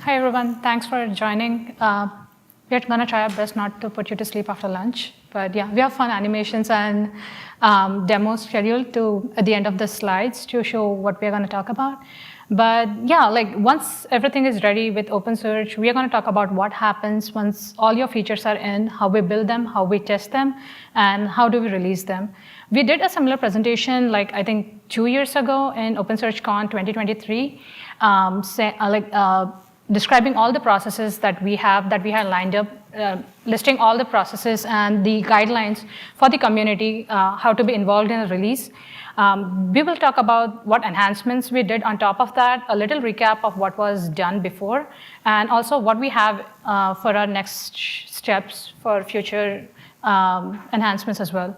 Hi, everyone. Thanks for joining. We're going to try our best not to put you to sleep after lunch. But yeah, we have fun animations and demos scheduled at the end of the slides to show what we're going to talk about. But yeah, once everything is ready with OpenSearch, we are going to talk about what happens once all your features are in, how we build them, how we test them, and how do we release them. We did a similar presentation, I think 2 years ago in OpenSearchCon 2023, describing all the processes that we have lined up, listing all the processes and the guidelines for the community, how to be involved in a release. We will talk about what enhancements we did on top of that, a little recap of what was done before, and also what we have for our next steps for future enhancements as well.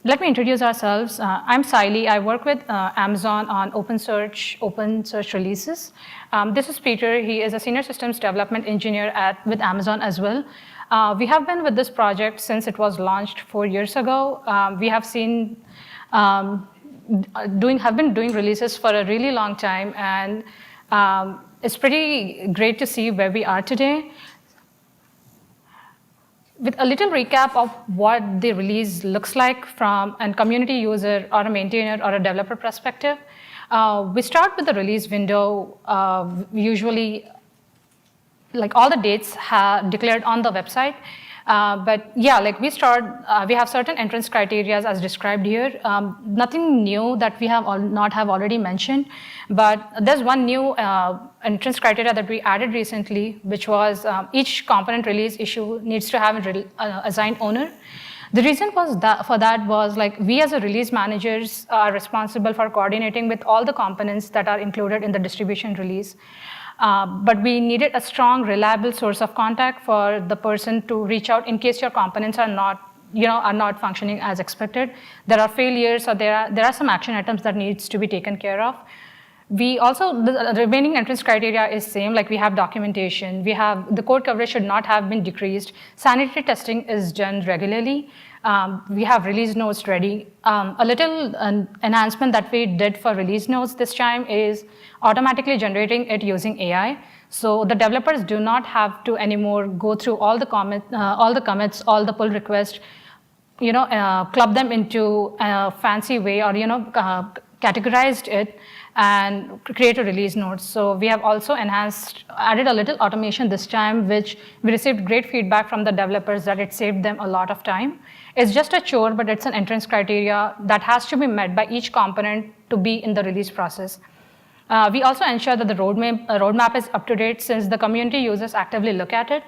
Let me introduce ourselves. I'm Sayali. I work with Amazon on OpenSearch releases. This is Peter. He is a senior systems development engineer with Amazon as well. We have been with this project since it was launched 4 years ago. We have been doing releases for a really long time, and it's pretty great to see where we are today. With a little recap of what the release looks like from a community user or a maintainer or a developer perspective, we start with the release window, usually all the dates declared on the website. But yeah, we have certain entrance criteria as described here. Nothing new that we have not already mentioned, but there's one new entrance criteria that we added recently, which was each component release issue needs to have an assigned owner. The reason was we as a release managers are responsible for coordinating with all the components that are included in the distribution release. But we needed a strong, reliable source of contact for the person to reach out in case your components are not functioning as expected. There are failures, or there are some action items that needs to be taken care of. We also, the remaining entrance criteria is same, we have documentation. We have the code coverage should not have been decreased. Sanity testing is done regularly. We have release notes ready. A little enhancement that we did for release notes this time is automatically generating it using AI. So the developers do not have to anymore go through all the commits, all the pull requests, club them into a fancy way, or categorized it and create a release note. So we have also added a little automation this time, which we received great feedback from the developers that it saved them a lot of time. It's just a chore, but it's an entrance criteria that has to be met by each component to be in the release process. We also ensure that the roadmap is up to date since the community users actively look at it.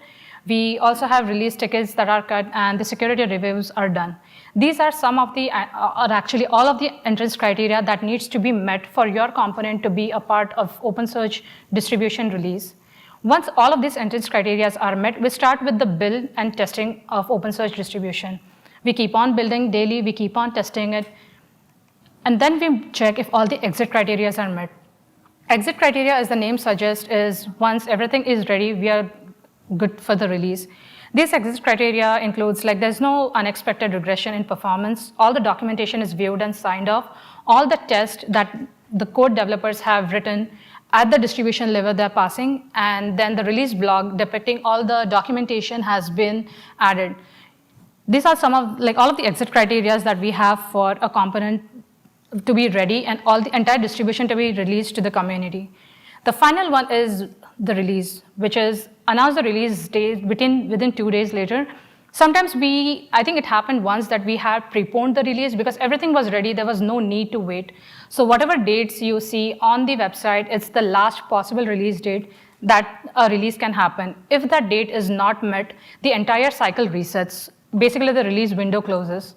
We also have release tickets that are cut and the security reviews are done. These are some of the, or actually all of the entrance criteria that needs to be met for your component to be a part of OpenSearch distribution release. Once all of these entrance criteria are met, we start with the build and testing of OpenSearch distribution. We keep on building daily, we keep on testing it, and then we check if all the exit criteria are met. Exit criteria, as the name suggests, is once everything is ready, we are good for the release. These exit criteria includes there's no unexpected regression in performance. All the documentation is viewed and signed off. All the tests that the code developers have written at the distribution level they're passing, and then the release blog depicting all the documentation has been added. These are some of all of the exit criteria that we have for a component to be ready and all the entire distribution to be released to the community. The final one is the release, which is announce the release date within 2 days later. Sometimes I think it happened once that we had preponed the release because everything was ready, there was no need to wait. So whatever dates you see on the website, it's the last possible release date that a release can happen. If that date is not met, the entire cycle resets. Basically, the release window closes.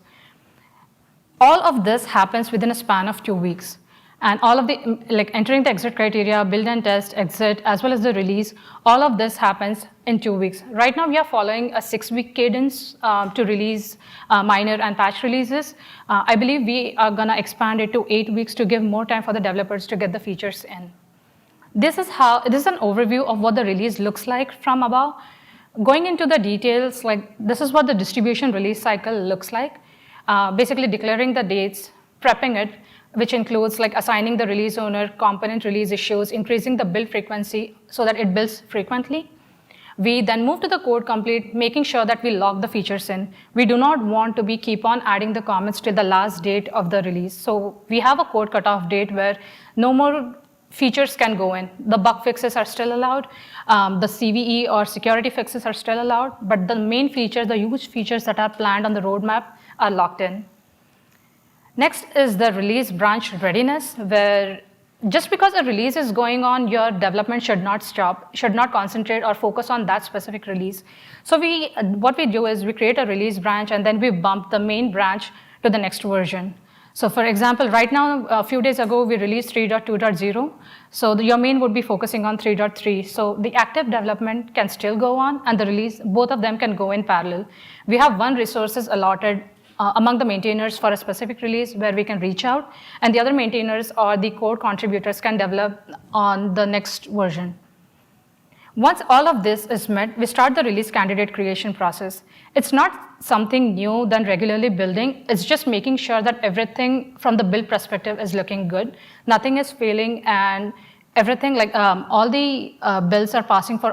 All of this happens within a span of 2 weeks. And all of the, entering the exit criteria, build and test, exit, as well as the release, all of this happens in 2 weeks. Right now, we are following a 6-week cadence to release minor and patch releases. I believe we are gonna expand it to 8 weeks to give more time for the developers to get the features in. This is an overview of what the release looks like from above. Going into the details, this is what the distribution release cycle looks like. Basically declaring the dates, prepping it, which includes like assigning the release owner component release issues, increasing the build frequency so that it builds frequently. We then move to the code complete, making sure that we log the features in. We do not want to keep on adding the comments till the last date of the release. So we have a code cutoff date where no more features can go in. The bug fixes are still allowed. The CVE or security fixes are still allowed, but the main features, the huge features that are planned on the roadmap are locked in. Next is the release branch readiness, where just because a release is going on, your development should not stop, should not concentrate or focus on that specific release. So what we do is we create a release branch and then we bump the main branch to the next version. So for example, right now, a few days ago, we released 3.2.0. So your main would be focusing on 3.3. So the active development can still go on and the release, both of them can go in parallel. We have one resources allotted among the maintainers for a specific release where we can reach out, and the other maintainers or the code contributors can develop on the next version. Once all of this is met, we start the release candidate creation process. It's not something new than regularly building. It's just making sure that everything from the build perspective is looking good. Nothing is failing, and everything, like all the builds are passing for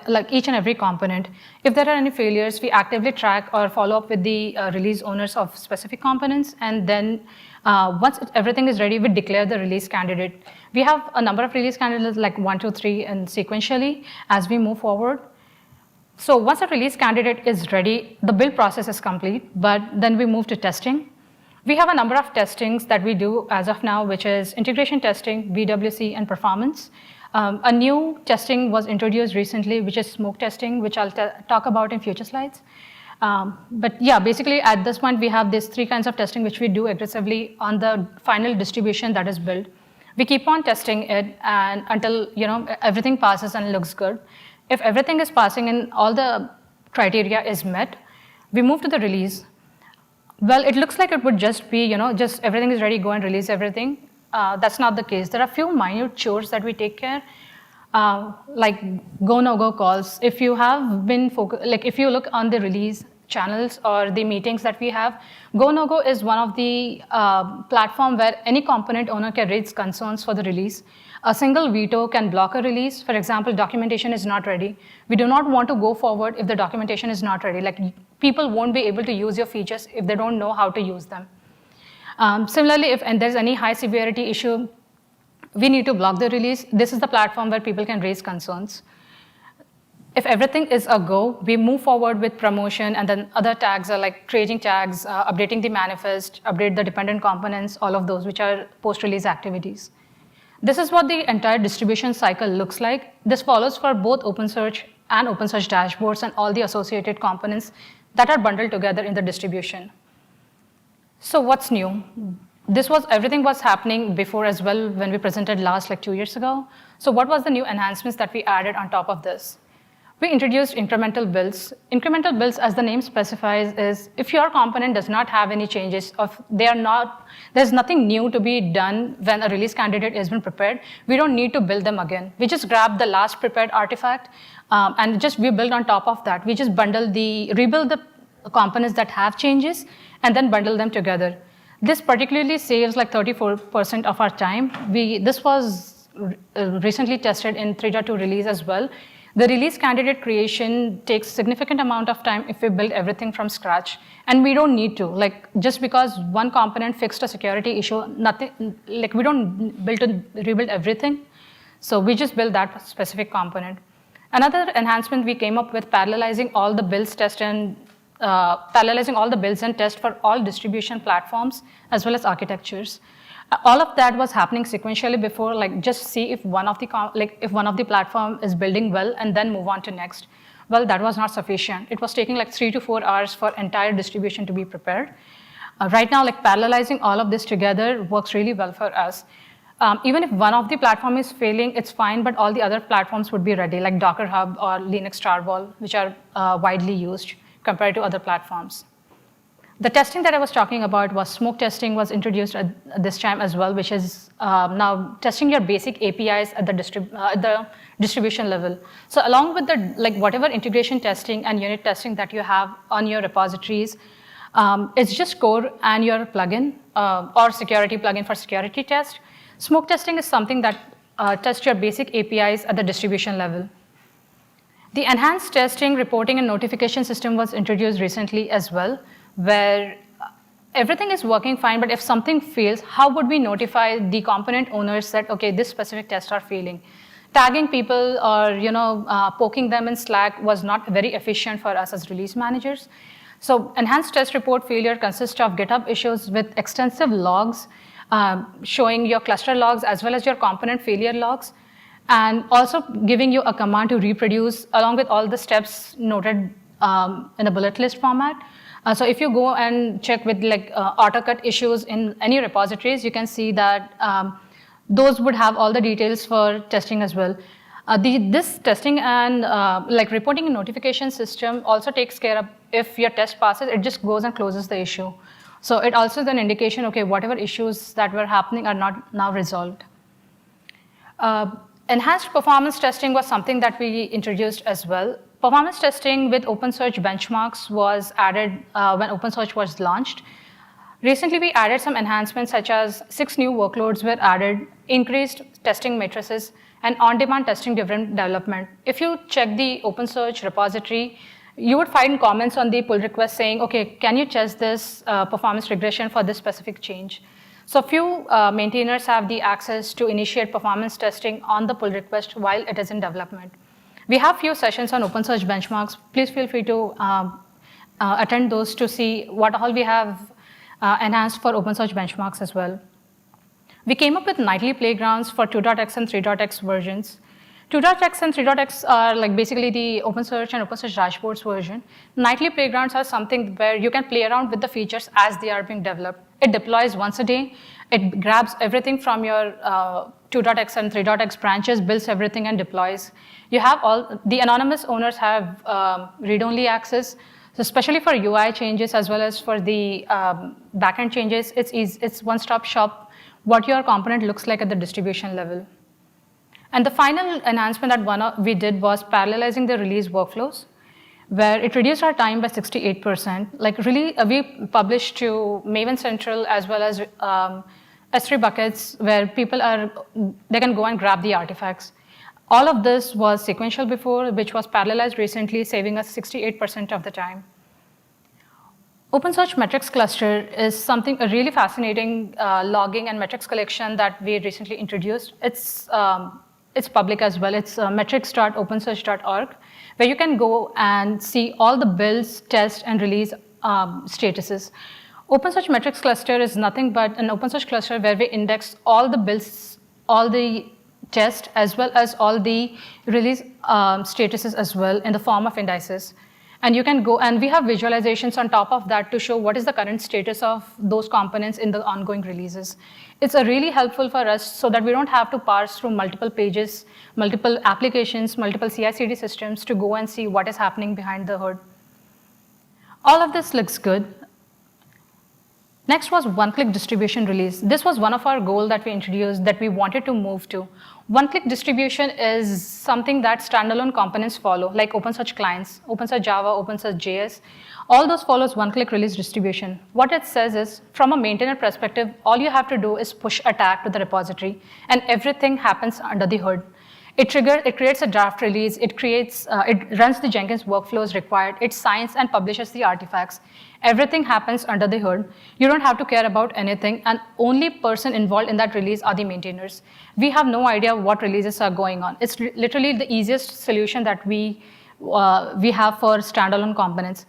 like each and every component. If there are any failures, we actively track or follow up with the release owners of specific components, and then once everything is ready, we declare the release candidate. We have a number of release candidates like 1, 2, 3, and sequentially as we move forward. So once a release candidate is ready, the build process is complete, but then we move to testing. We have a number of testings that we do as of now, which is integration testing, BWC, and performance. A new testing was introduced recently, which is smoke testing, which I'll talk about in future slides. But yeah, basically at this point, we have these 3 kinds of testing which we do aggressively on the final distribution that is built. We keep on testing it and until everything passes and looks good. If everything is passing and all the criteria is met, we move to the release. Well, it looks like it would just be, just everything is ready, go and release everything. That's not the case. There are a few minute chores that we take care, like go, no-go calls. If you have been if you look on the release channels or the meetings that we have, go, no-go is one of the platform where any component owner can raise concerns for the release. A single veto can block a release. For example, documentation is not ready. We do not want to go forward if the documentation is not ready. Like people won't be able to use your features if they don't know how to use them. Similarly, if there's any high severity issue, we need to block the release. This is the platform where people can raise concerns. If everything is a go, we move forward with promotion, and then other tags are like creating tags, updating the manifest, update the dependent components, all of those which are post-release activities. This is what the entire distribution cycle looks like. This follows for both OpenSearch and OpenSearch dashboards and all the associated components that are bundled together in the distribution. So what's new? Everything was happening before as well when we presented last, like 2 years ago. So what was the new enhancements that we added on top of this? We introduced incremental builds. Incremental builds, as the name specifies, is if your component does not have any changes, there's nothing new to be done when a release candidate has been prepared, we don't need to build them again. We just grab the last prepared artifact and we build on top of that. We just rebuild the components that have changes and then bundle them together. This particularly saves like 34% of our time. This was recently tested in 3.2 release as well. The release candidate creation takes significant amount of time if we build everything from scratch, and we don't need to. Like just because one component fixed a security issue, we don't rebuild everything. So we just build that specific component. Another enhancement we came up with, parallelizing all the builds and test for all distribution platforms as well as architectures. All of that was happening sequentially before, like just see if one of the platform is building well and then move on to next. Well, that was not sufficient. It was taking like 3 to 4 hours for entire distribution to be prepared. Right now, like parallelizing all of this together works really well for us. Even if one of the platform is failing, it's fine, but all the other platforms would be ready, like Docker Hub or Linux Tarball, which are widely used compared to other platforms. The testing that I was talking about was smoke testing was introduced at this time as well, which is now testing your basic APIs at the distribution level. So along with the whatever integration testing and unit testing that you have on your repositories, It's just core and your plugin or security plugin for security test. Smoke testing is something that tests your basic APIs at the distribution level. The enhanced testing, reporting, and notification system was introduced recently as well, where everything is working fine, but if something fails, how would we notify the component owners that, okay, this specific tests are failing? Tagging people or poking them in Slack was not very efficient for us as release managers. So enhanced test report failure consists of GitHub issues with extensive logs, showing your cluster logs as well as your component failure logs, and also giving you a command to reproduce along with all the steps noted in a bullet list format. So if you go and check with AutoCut issues in any repositories, you can see that those would have all the details for testing as well. This testing and reporting and notification system also takes care of if your test passes, it just goes and closes the issue. So it also is an indication, okay, whatever issues that were happening are not now resolved. Enhanced performance testing was something that we introduced as well. Performance testing with OpenSearch benchmarks was added when OpenSearch was launched. Recently, we added some enhancements such as 6 new workloads were added, increased testing matrices, and on-demand testing driven development. If you check the OpenSearch repository, you would find comments on the pull request saying, okay, can you test this performance regression for this specific change? So few maintainers have the access to initiate performance testing on the pull request while it is in development. We have few sessions on OpenSearch benchmarks. Please feel free to attend those to see what all we have enhanced for OpenSearch benchmarks as well. We came up with nightly playgrounds for 2.x and 3.x versions. 2.x and 3.x are basically the OpenSearch and OpenSearch dashboards version. Nightly playgrounds are something where you can play around with the features as they are being developed. It deploys once a day. It grabs everything from your 2.x and 3.x branches, builds everything and deploys. You have the anonymous owners have read-only access. So especially for UI changes as well as for the backend changes, it's one-stop shop what your component looks like at the distribution level. And the final enhancement that we did was parallelizing the release workflows, where it reduced our time by 68%. We published to Maven Central as well as S3 buckets where they can go and grab the artifacts. All of this was sequential before, which was parallelized recently, saving us 68% of the time. OpenSearch metrics cluster is a really fascinating logging and metrics collection that we recently introduced. It's public as well. It's metrics.opensearch.org, where you can go and see all the builds, test, and release statuses. OpenSearch metrics cluster is nothing but an OpenSearch cluster where we index all the builds, all the test, as well as all the release statuses as well in the form of indices. And you can go, and we have visualizations on top of that to show what is the current status of those components in the ongoing releases. It's really helpful for us so that we don't have to parse through multiple pages, multiple applications, multiple CI/CD systems to go and see what is happening behind the hood. All of this looks good. Next was one-click distribution release. This was one of our goals that we introduced that we wanted to move to. One-click distribution is something that standalone components follow, like OpenSearch clients, OpenSearch Java, OpenSearch JS. All those follows one-click release distribution. What it says is, from a maintainer perspective, all you have to do is push a tag to the repository, and everything happens under the hood. It creates a draft release, it runs the Jenkins workflows required, it signs and publishes the artifacts. Everything happens under the hood. You don't have to care about anything, and only person involved in that release are the maintainers. We have no idea what releases are going on. It's literally the easiest solution that we have for standalone components.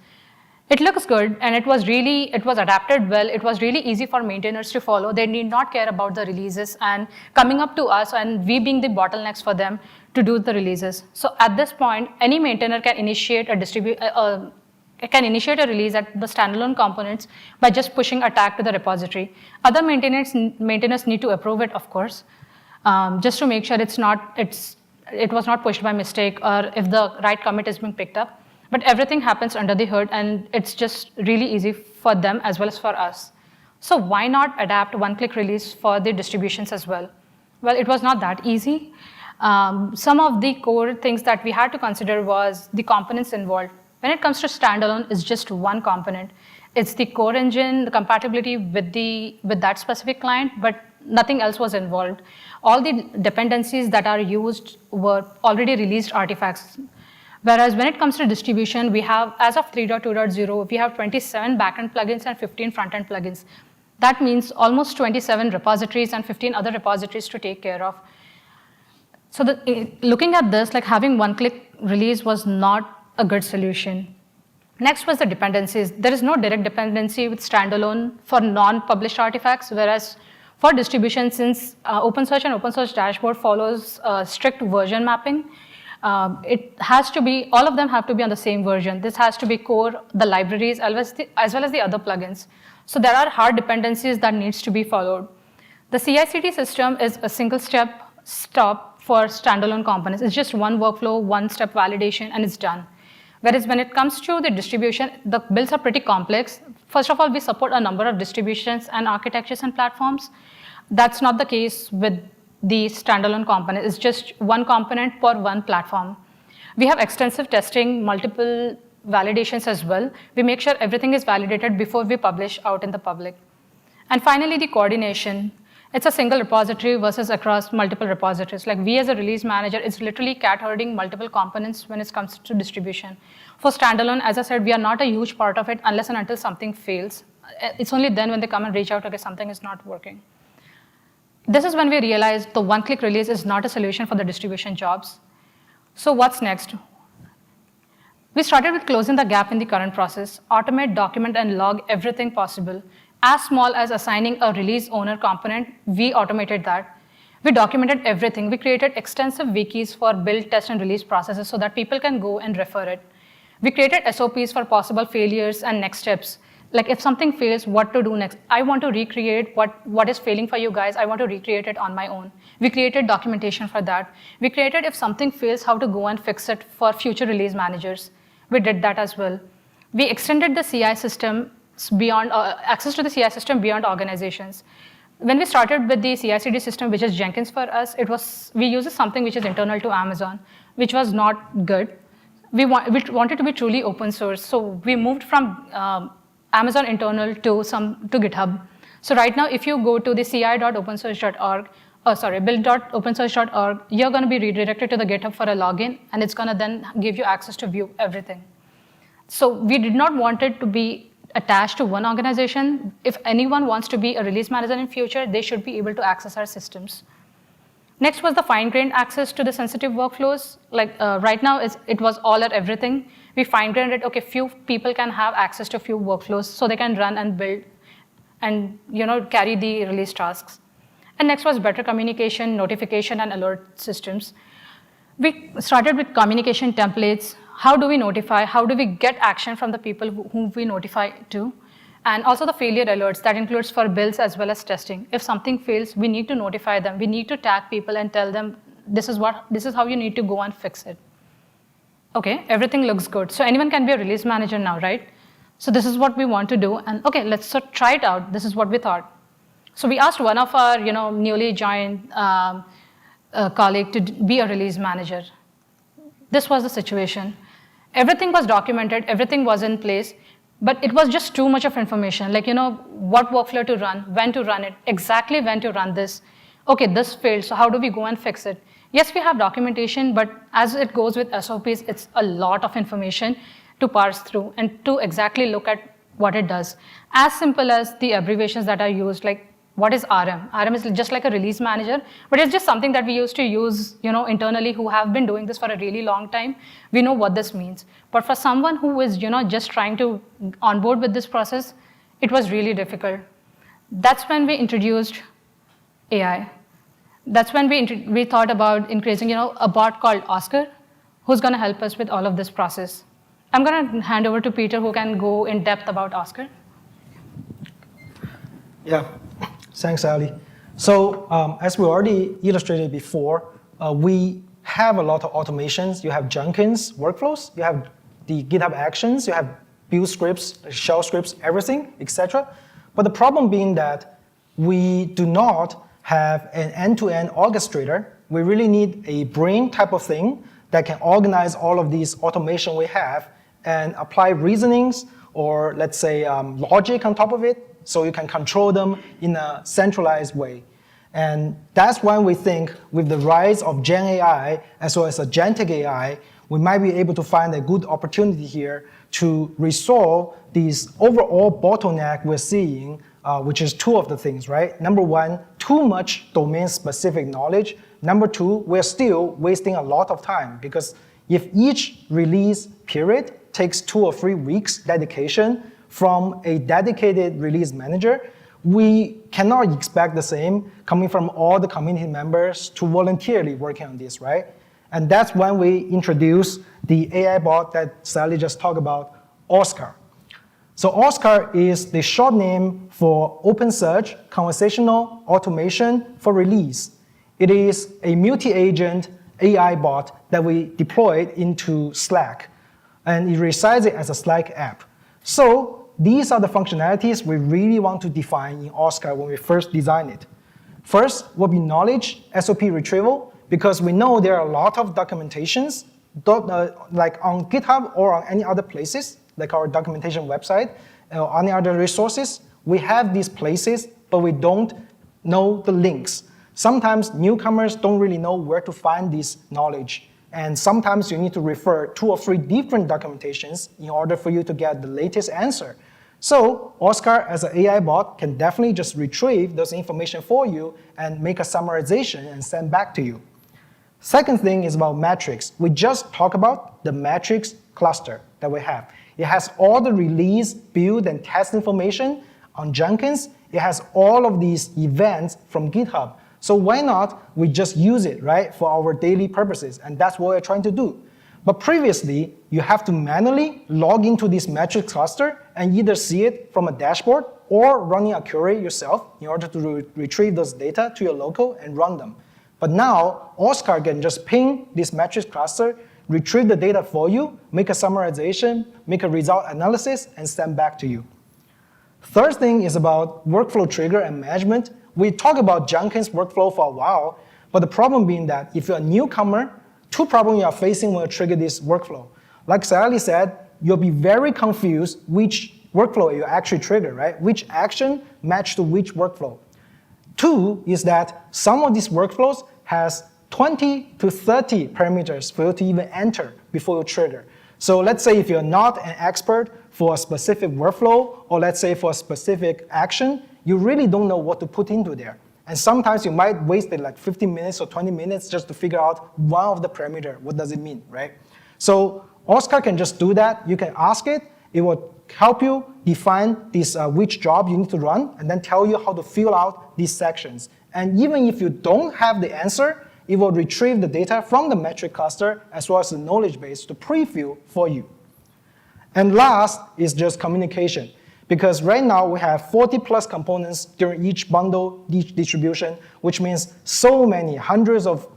It looks good, and it was adapted well. It was really easy for maintainers to follow. They need not care about the releases and coming up to us and we being the bottlenecks for them to do the releases. So at this point, any maintainer can initiate a release at the standalone components by just pushing a tag to the repository. Other maintainers need to approve it, of course, just to make sure it was not pushed by mistake or if the right commit is being picked up. But everything happens under the hood, and it's just really easy for them as well as for us. So why not adapt one-click release for the distributions as well? Well, it was not that easy. Some of the core things that we had to consider was the components involved. When it comes to standalone, it's just one component. it's the core engine, the compatibility with that specific client, but nothing else was involved. All the dependencies that are used were already released artifacts. Whereas when it comes to distribution, we have, as of 3.2.0, we have 27 backend plugins and 15 front-end plugins. That means almost 27 repositories and 15 other repositories to take care of. So looking at this, like having one-click release was not a good solution. Next was the dependencies. There is no direct dependency with standalone for non-published artifacts, whereas for distribution, since OpenSearch and OpenSearch dashboard follows strict version mapping, it has to be, all of them have to be on the same version. This has to be core, the libraries, as well as the other plugins. So there are hard dependencies that needs to be followed. The CI/CD system is a single stop for standalone components. It's just one workflow, one-step validation, and it's done. Whereas when it comes to the distribution, the builds are pretty complex. First of all, we support a number of distributions and architectures and platforms. That's not the case with the standalone component. It's just one component per one platform. We have extensive testing, multiple validations as well. We make sure everything is validated before we publish out in the public. And finally, the coordination. It's a single repository versus across multiple repositories. Like we as a release manager, it's literally cat herding multiple components when it comes to distribution. For standalone, as I said, we are not a huge part of it unless and until something fails. It's only then when they come and reach out, okay, something is not working. This is when we realized the one-click release is not a solution for the distribution jobs. So what's next? We started with closing the gap in the current process, automate, document, and log everything possible. As small as assigning a release owner component, we automated that. We documented everything. We created extensive wikis for build, test, and release processes so that people can go and refer it. We created SOPs for possible failures and next steps. Like if something fails, what to do next? I want to recreate what is failing for you guys. I want to recreate it on my own. We created documentation for that. We created if something fails, how to go and fix it for future release managers. We did that as well. We extended the CI system beyond access to the CI system beyond organizations. When we started with the CI/CD system, which is Jenkins for us, we used something which is internal to Amazon, which was not good. We wanted to be truly open source, so we moved from Amazon internal to GitHub. So right now, if you go to the ci.opensearch.org, build.opensearch.org, you're going to be redirected to the GitHub for a login, and it's going to then give you access to view everything. So we did not want it to be attached to one organization. If anyone wants to be a release manager in future, they should be able to access our systems. Next was the fine-grained access to the sensitive workflows. Like right now, it was all or everything. We fine-grained it, okay, few people can have access to few workflows so they can run and build and carry the release tasks. And next was better communication, notification, and alert systems. We started with communication templates. How do we notify? How do we get action from the people whom we notify to? And also the failure alerts. That includes for builds as well as testing. If something fails, we need to notify them. We need to tag people and tell them, this is how you need to go and fix it. Okay, everything looks good. So anyone can be a release manager now, right? So this is what we want to do. And okay, let's try it out. This is what we thought. So we asked one of our newly joined colleague to be a release manager. This was the situation. Everything was documented, everything was in place, but it was just too much of information. Like, what workflow to run, when to run it, exactly when to run this. Okay, this failed, so how do we go and fix it? Yes, we have documentation, but as it goes with SOPs, it's a lot of information to parse through and to exactly look at what it does. As simple as the abbreviations that are used, like what is RM? RM is just like a release manager, but it's just something that we used to use internally who have been doing this for a really long time. We know what this means. But for someone who is just trying to onboard with this process, it was really difficult. That's when we introduced AI. That's when we thought about increasing a bot called Oscar, who's going to help us with all of this process. I'm going to hand over to Peter, who can go in depth about Oscar. Yeah. Thanks, Ali. So as we already illustrated before, we have a lot of automations. You have Jenkins workflows, you have the GitHub Actions, you have build scripts, shell scripts, everything, etc. But the problem being that we do not have an end-to-end orchestrator. We really need a brain type of thing that can organize all of these automation we have and apply reasonings or let's say logic on top of it, so you can control them in a centralized way. And that's why we think with the rise of Gen AI as well as agentic AI, we might be able to find a good opportunity here to resolve these overall bottleneck we're seeing, which is two of the things, right? Number one, too much domain-specific knowledge. Number two, we're still wasting a lot of time because if each release period takes 2 or 3 weeks dedication from a dedicated release manager, we cannot expect the same coming from all the community members to voluntarily working on this, right? And that's when we introduce the AI bot that Sayali just talked about, Oscar. So Oscar is the short name for OpenSearch Conversational Automation for Release. It is a multi-agent AI bot that we deployed into Slack, and it resides as a Slack app. So these are the functionalities we really want to define in Oscar when we first design it. First will be knowledge SOP retrieval, because we know there are a lot of documentations, like on GitHub or on any other places, like our documentation website, or any other resources. We have these places, but we don't know the links. Sometimes newcomers don't really know where to find this knowledge. And sometimes you need to refer 2 or 3 different documentations in order for you to get the latest answer. So Oscar, as an AI bot, can definitely just retrieve those information for you and make a summarization and send back to you. Second thing is about metrics. We just talked about the metrics cluster that we have. It has all the release, build, and test information on Jenkins. It has all of these events from GitHub. So why not we just use it, right, for our daily purposes? And that's what we're trying to do. But previously, you have to manually log into this metrics cluster and either see it from a dashboard or running a query yourself in order to retrieve those data to your local and run them. But now, Oscar can just ping this metrics cluster, retrieve the data for you, make a summarization, make a result analysis, and send back to you. Third thing is about workflow trigger and management. We talked about Jenkins workflow for a while, but the problem being that if you're a newcomer, 2 problems you are facing when you trigger this workflow. Like Sayali said, you'll be very confused which workflow you actually trigger, right? Which action match to which workflow. 2 is that some of these workflows has 20 to 30 parameters for you to even enter before you trigger. So let's say if you're not an expert for a specific workflow, or let's say for a specific action, you really don't know what to put into there. And sometimes you might waste like 15 minutes or 20 minutes just to figure out one of the parameter. What does it mean, right? So Oscar can just do that. You can ask it. It will help you define this, which job you need to run, and then tell you how to fill out these sections. And even if you don't have the answer, it will retrieve the data from the metric cluster as well as the knowledge base to preview for you. And last is just communication. Because right now we have 40 plus components during each bundle, each distribution, which means so many hundreds of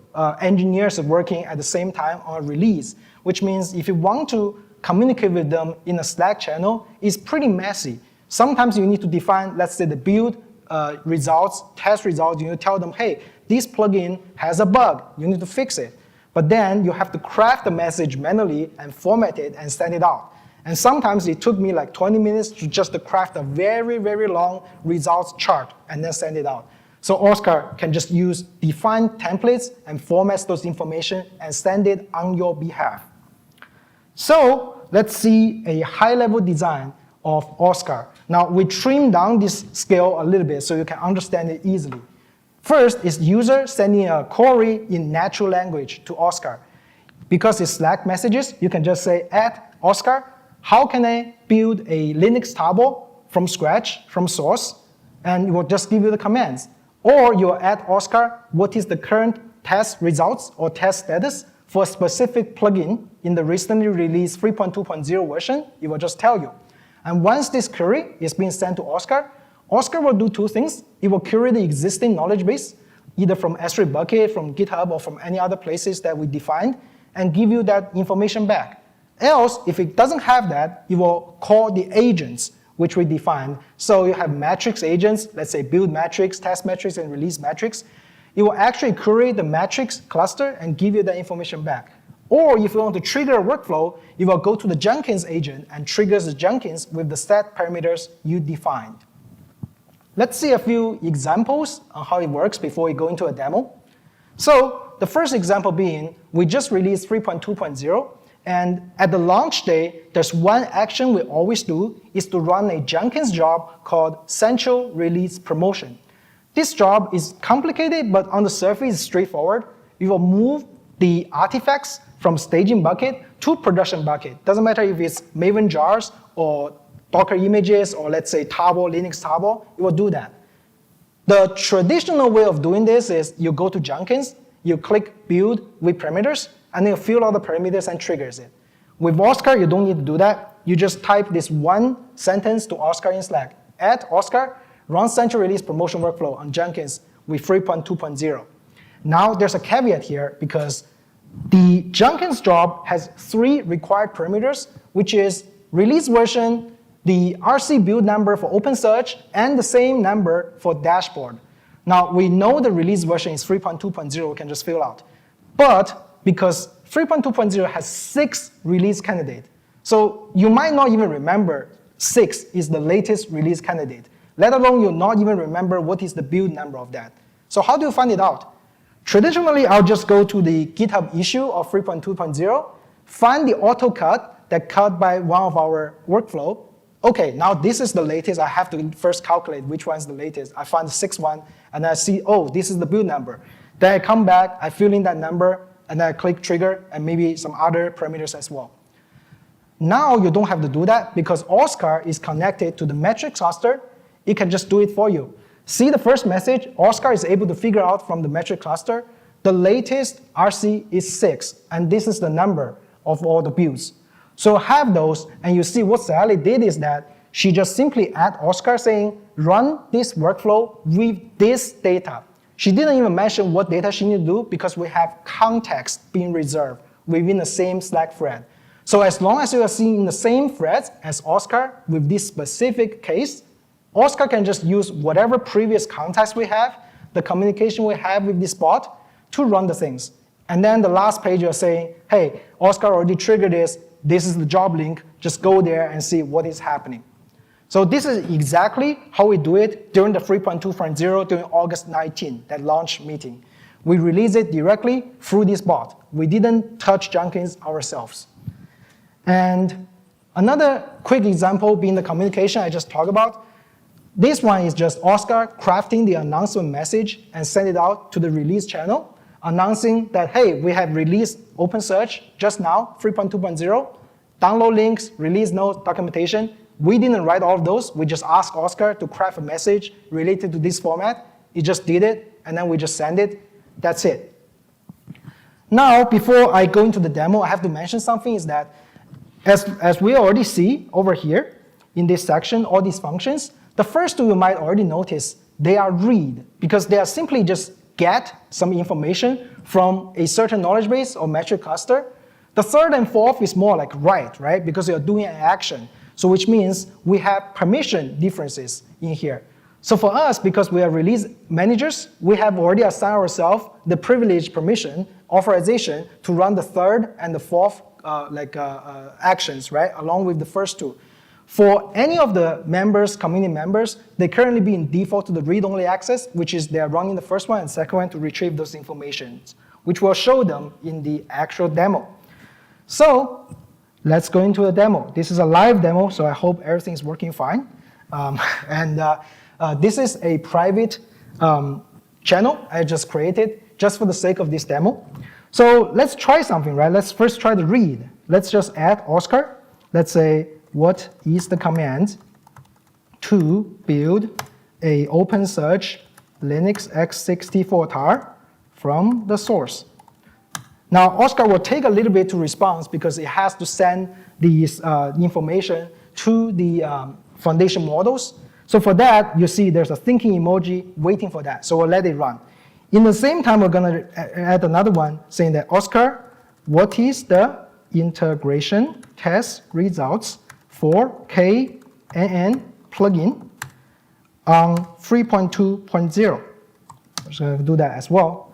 engineers are working at the same time on a release, which means if you want to communicate with them in a Slack channel, it's pretty messy. Sometimes you need to define, let's say, the build results, test results. You need to tell them, hey, this plugin has a bug. You need to fix it. But then you have to craft the message manually and format it and send it out. And sometimes it took me like 20 minutes to just craft a very, very long results chart and then send it out. So Oscar can just use defined templates and formats those information and send it on your behalf. So let's see a high-level design of Oscar. Now we trim down this scale a little bit so you can understand it easily. First is user sending a query in natural language to Oscar. Because it's Slack messages, you can just say, @Oscar, how can I build a Linux table from scratch, from source? And it will just give you the commands. Or you'll add Oscar, what is the current test results or test status for a specific plugin in the recently released 3.2.0 version, it will just tell you. And once this query is being sent to Oscar, Oscar will do 2 things. It will query the existing knowledge base, either from S3 bucket, from GitHub, or from any other places that we defined, and give you that information back. Else, if it doesn't have that, it will call the agents, which we defined. So you have metrics agents, let's say build metrics, test metrics, and release metrics. It will actually query the metrics cluster and give you that information back. Or if you want to trigger a workflow, you will go to the Jenkins agent and triggers the Jenkins with the set parameters you defined. Let's see a few examples on how it works before we go into a demo. So the first example being, we just released 3.2.0, and at the launch day, there's one action we always do, is to run a Jenkins job called Central Release Promotion. This job is complicated, but on the surface it's straightforward. You will move the artifacts from staging bucket to production bucket. Doesn't matter if it's Maven jars or Docker images or let's say Tabo, Linux Tabo, it will do that. The traditional way of doing this is you go to Jenkins, you click build with parameters, and then you fill all the parameters and triggers it. With Oscar, you don't need to do that. You just type this one sentence to Oscar in Slack. Add Oscar, run central release promotion workflow on Jenkins with 3.2.0. Now there's a caveat here because the Jenkins job has 3 required parameters, which is release version, the RC build number for OpenSearch, and the same number for dashboard. Now, we know the release version is 3.2.0, we can just fill out. But because 3.2.0 has 6 release candidates, so you might not even remember 6 is the latest release candidate, let alone you not even remember what is the build number of that. So how do you find it out? Traditionally, I'll just go to the GitHub issue of 3.2.0, find the auto cut that cut by one of our workflow. Okay, now this is the latest. I have to first calculate which one is the latest. I find the 6th one, and I see, oh, this is the build number. Then I come back, I fill in that number, and then I click trigger, and maybe some other parameters as well. Now you don't have to do that because Oscar is connected to the metric cluster. It can just do it for you. See the first message, Oscar is able to figure out from the metric cluster, the latest RC is 6, and this is the number of all the builds. So have those, and you see what Sayali did is that she just simply add Oscar saying, run this workflow with this data. She didn't even mention what data she needed to do because we have context being reserved within the same Slack thread. So as long as you are seeing the same threads as Oscar with this specific case, Oscar can just use whatever previous context we have, the communication we have with this bot, to run the things. And then the last page you're saying, hey, Oscar already triggered this. This is the job link. Just go there and see what is happening. So this is exactly how we do it during the 3.2.0 during August 19, that launch meeting. We release it directly through this bot. We didn't touch Jenkins ourselves. And another quick example being the communication I just talked about. This one is just Oscar crafting the announcement message and send it out to the release channel, announcing that, hey, we have released OpenSearch just now, 3.2.0, download links, release notes, documentation. We didn't write all of those. We just asked Oscar to craft a message related to this format. He just did it, and then we just send it. That's it. Now, before I go into the demo, I have to mention something is that as we already see over here in this section, all these functions, the first two you might already notice, they are read, because they are simply just get some information from a certain knowledge base or metric cluster. The third and fourth is more like write, right? Because you're doing an action. So which means we have permission differences in here. So for us, because we are release managers, we have already assigned ourselves the privileged permission, authorization to run the third and the fourth actions, right? Along with the first two. For any of the members, community members, they currently be in default to the read-only access, which is they're running the first one and second one to retrieve those informations, which will show them in the actual demo. So let's go into the demo. This is a live demo, so I hope everything's working fine. This is a private channel I just created just for the sake of this demo. So let's try something, right? Let's first try the read. Let's just add Oscar. Let's say, what is the command to build a OpenSearch Linux x64 tar from the source? Now, Oscar will take a little bit to respond because it has to send these information to the foundation models. So for that, you see there's a thinking emoji waiting for that. So we'll let it run. In the same time, we're going to add another one saying that, Oscar, what is the integration test results for KNN plugin on 3.2.0? I'm just going to do that as well.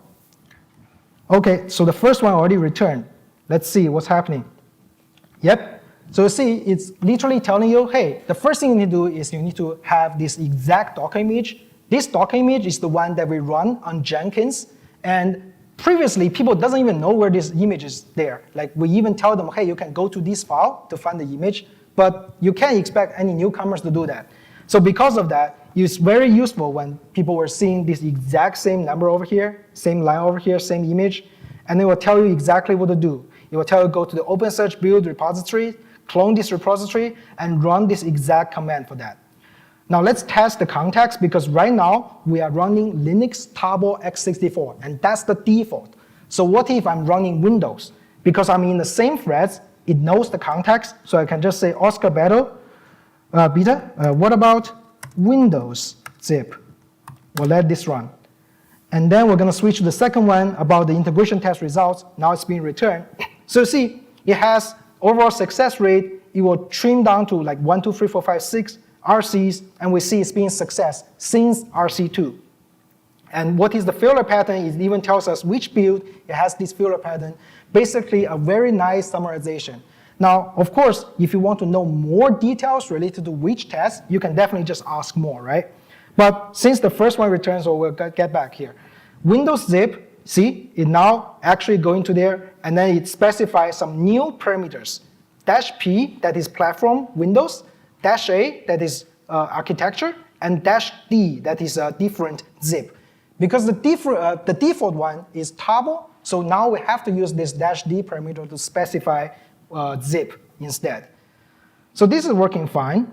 OK, so the first one already returned. Let's see what's happening. Yep. So you see, it's literally telling you, hey, the first thing you need to do is you need to have this exact Docker image. This Docker image is the one that we run on Jenkins. And previously, people doesn't even know where this image is there. Like we even tell them, hey, you can go to this file to find the image, but you can't expect any newcomers to do that. So because of that, it's very useful when people were seeing this exact same number over here, same line over here, same image, and it will tell you exactly what to do. It will tell you go to the OpenSearch build repository, clone this repository, and run this exact command for that. Now let's test the context, because right now we are running Linux Tarball x64, and that's the default. So what if I'm running Windows? Because I'm in the same threads, it knows the context, so I can just say Oscar beta, what about Windows zip? We'll let this run. And then we're going to switch to the second one about the integration test results. Now it's being returned. So see, it has overall success rate. It will trim down to like 1, 2, 3, 4, 5, 6 RCs, and we see it's been success since RC2. And what is the failure pattern? It even tells us which build it has this failure pattern. Basically, a very nice summarization. Now, of course, if you want to know more details related to which test, you can definitely just ask more, right? But since the first one returns, so we'll get back here. Windows zip, see, it now actually going to there, and then it specifies some new parameters. -P, that is platform, Windows, -A, that is architecture, and -D, that is a different zip. Because the default one is Tarball, so now we have to use this -D parameter to specify zip instead. So this is working fine.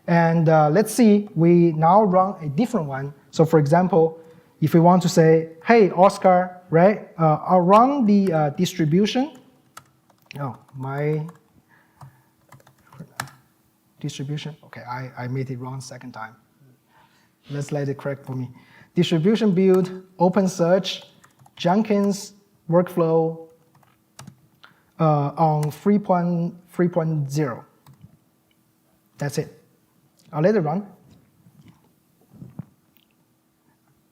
And let's see, we now run a different one. So for example, if we want to say, hey, Oscar, right, I'll run the distribution. Oh, my distribution. OK, I made it wrong second time. Let's let it correct for me. Distribution build, OpenSearch, Jenkins workflow on 3.0. That's it. I'll let it run.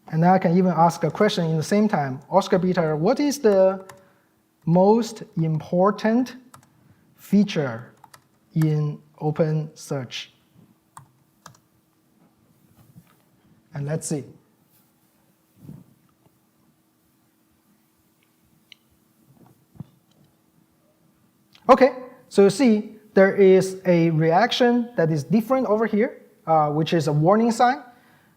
And now I can even ask a question in the same time. Oscar beta, what is the most important feature in OpenSearch? And let's see. OK, so you see, there is a reaction that is different over here, which is a warning sign.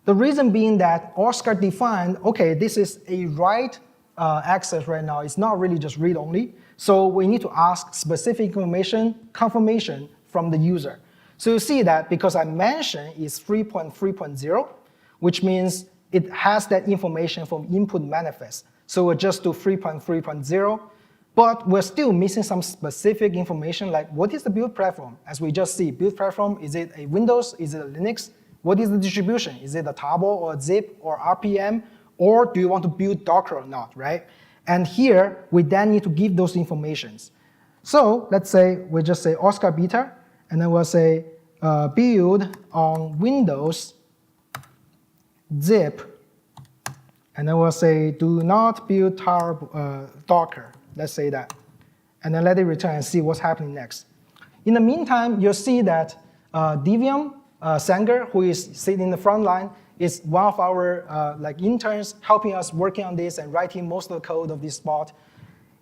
The reason being that Oscar defined, OK, this is a write access right now. It's not really just read-only. So we need to ask specific information, confirmation from the user. So you see that because I mentioned it's 3.3.0, which means it has that information from input manifest. So we'll just do 3.3.0. But we're still missing some specific information, like what is the build platform? As we just see, build platform, is it a Windows? Is it a Linux? What is the distribution? Is it a Tarball or a zip or RPM? Or do you want to build Docker or not, right? And here, we then need to give those informations. So let's say we just say Oscar beta, and then we'll say build on Windows zip, and then we'll say do not build Docker. Let's say that. And then let it return and see what's happening next. In the meantime, you'll see that Devium Sanger, who is sitting in the front line, is one of our interns helping us working on this and writing most of the code of this bot.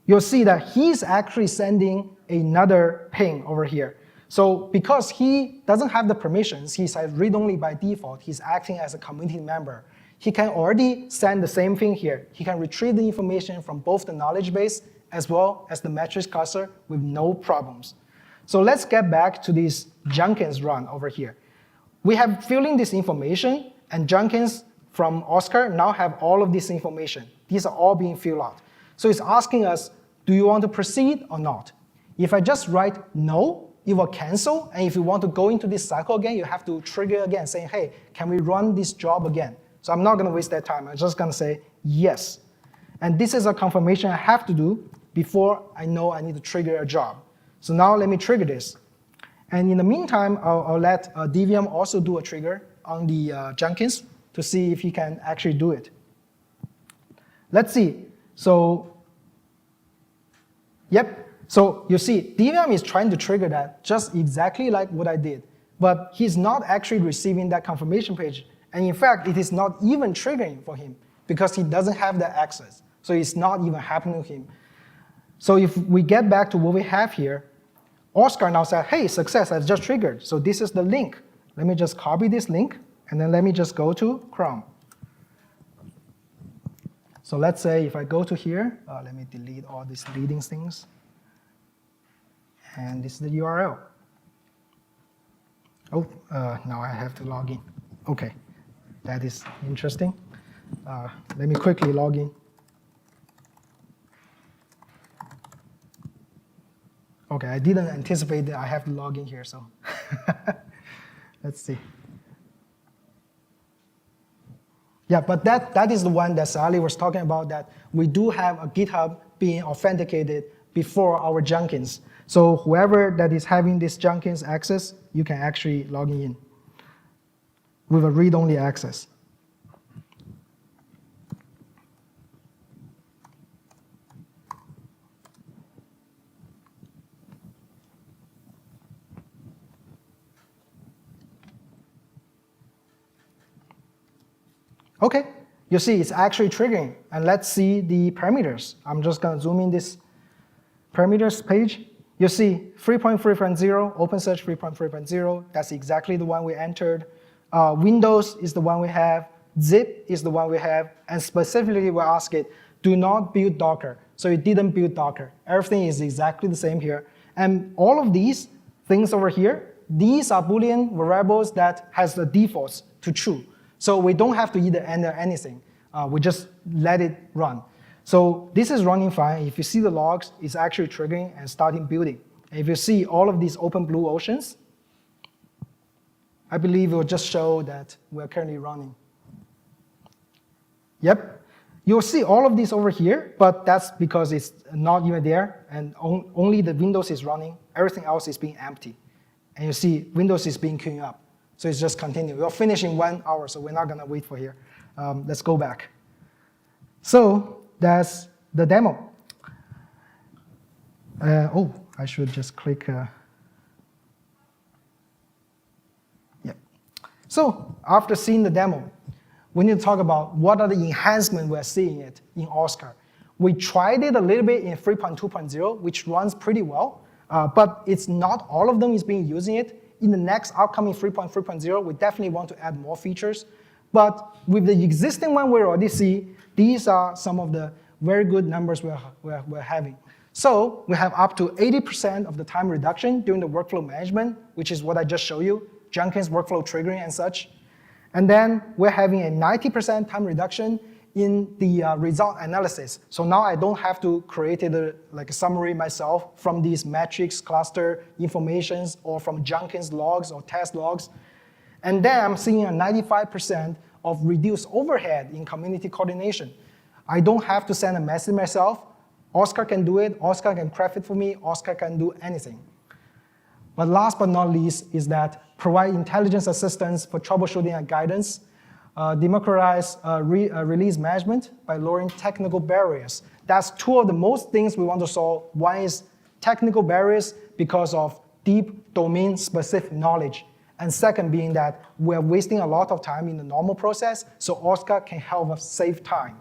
You'll see that he's actually sending another ping over here. So because he doesn't have the permissions, he's read-only by default, he's acting as a community member. He can already send the same thing here. He can retrieve the information from both the knowledge base as well as the metrics cluster with no problems. So let's get back to this Jenkins run over here. We have filled in this information, and Jenkins from Oscar now have all of this information. These are all being filled out. So it's asking us, do you want to proceed or not? If I just write no, it will cancel. And if you want to go into this cycle again, you have to trigger again, saying, hey, can we run this job again? So I'm not going to waste that time. I'm just going to say yes. And this is a confirmation I have to do before I know I need to trigger a job. So now let me trigger this. And in the meantime, I'll let Devium also do a trigger on the Jenkins to see if he can actually do it. Let's see. So, yep. So you see, DVM is trying to trigger that just exactly like what I did, but he's not actually receiving that confirmation page. And in fact, it is not even triggering for him because he doesn't have that access. So it's not even happening to him. So if we get back to what we have here, Oscar now said, hey, success, I just triggered. So this is the link. Let me just copy this link, and then let me just go to Chrome. So let's say if I go to here, let me delete all these leading things. And this is the URL. Oh, now I have to log in. OK, that is interesting. Let me quickly log in. OK, I didn't anticipate that I have to log in here, so let's see. Yeah, but that is the one that Sayali was talking about, that we do have a GitHub being authenticated before our Jenkins. So whoever that is having this Jenkins access, you can actually log in with a read-only access. OK, you see it's actually triggering. And let's see the parameters. I'm just going to zoom in this parameters page. You see 3.3.0, OpenSearch 3.3.0. That's exactly the one we entered. Windows is the one we have. Zip is the one we have. And specifically, we ask it, do not build Docker. So it didn't build Docker. Everything is exactly the same here. And all of these things over here, these are Boolean variables that has the defaults to true. So we don't have to either enter anything. We just let it run. So this is running fine. If you see the logs, it's actually triggering and starting building. And if you see all of these open blue oceans, I believe it will just show that we're currently running. Yep. You'll see all of these over here, but that's because it's not even there, and only the Windows is running. Everything else is being empty. And you see Windows is being queued up. So it's just continuing. We're finishing 1 hour, so we're not going to wait for here. Let's go back. So that's the demo. Oh, I should just click. Yeah. So after seeing the demo, we need to talk about what are the enhancements we're seeing it in Oscar. We tried it a little bit in 3.2.0, which runs pretty well, but it's not all of them is being using it. In the next upcoming 3.3.0, we definitely want to add more features. But with the existing one we already see, these are some of the very good numbers we're having. So we have up to 80% of the time reduction during the workflow management, which is what I just showed you, Jenkins workflow triggering and such. And then we're having a 90% time reduction in the result analysis. So now I don't have to create like a summary myself from these metrics, cluster informations, or from Jenkins logs or test logs. And then I'm seeing a 95% of reduced overhead in community coordination. I don't have to send a message myself. Oscar can do it. Oscar can craft it for me. Oscar can do anything. But last but not least is that provide intelligence assistance for troubleshooting and guidance, democratize release management by lowering technical barriers. That's two of the most things we want to solve. One is technical barriers because of deep domain-specific knowledge. And second being that we're wasting a lot of time in the normal process, so Oscar can help us save time.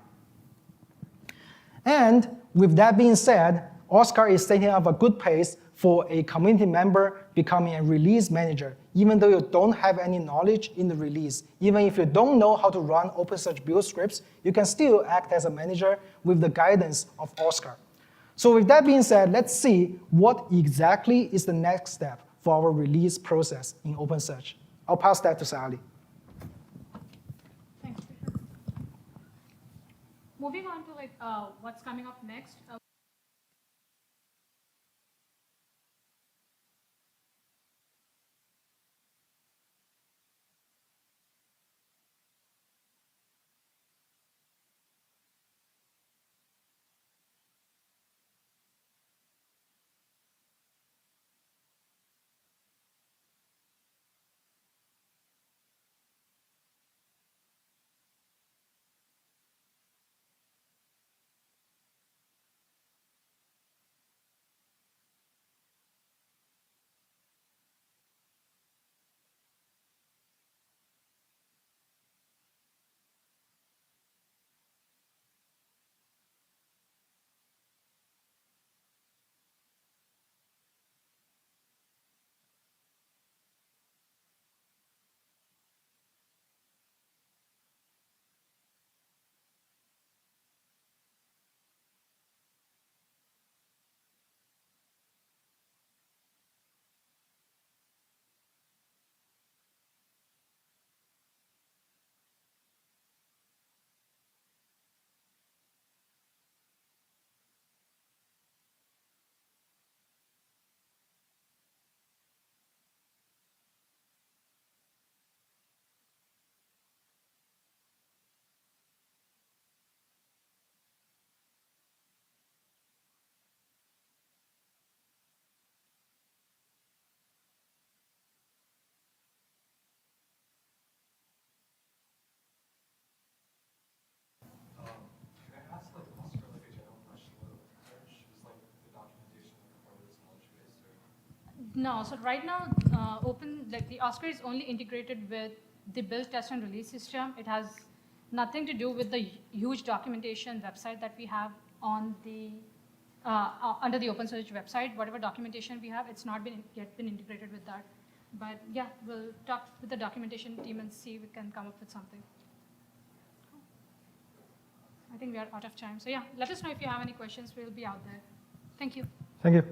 And with that being said, Oscar is setting up a good pace for a community member becoming a release manager, even though you don't have any knowledge in the release. Even if you don't know how to run OpenSearch build scripts, you can still act as a manager with the guidance of Oscar. So with that being said, let's see what exactly is the next step for our release process in OpenSearch. I'll pass that to Sayali. Thanks. Moving on to what's coming up next. No, so right now, the Oscar is only integrated with the build, test, and release system. It has nothing to do with the huge documentation website that we have on the under the OpenSearch website. Whatever documentation we have, it's not yet been integrated with that. But yeah, we'll talk with the documentation team and see if we can come up with something. Cool. I think we are out of time. So yeah, let us know if you have any questions. We'll be out there. Thank you. Thank you.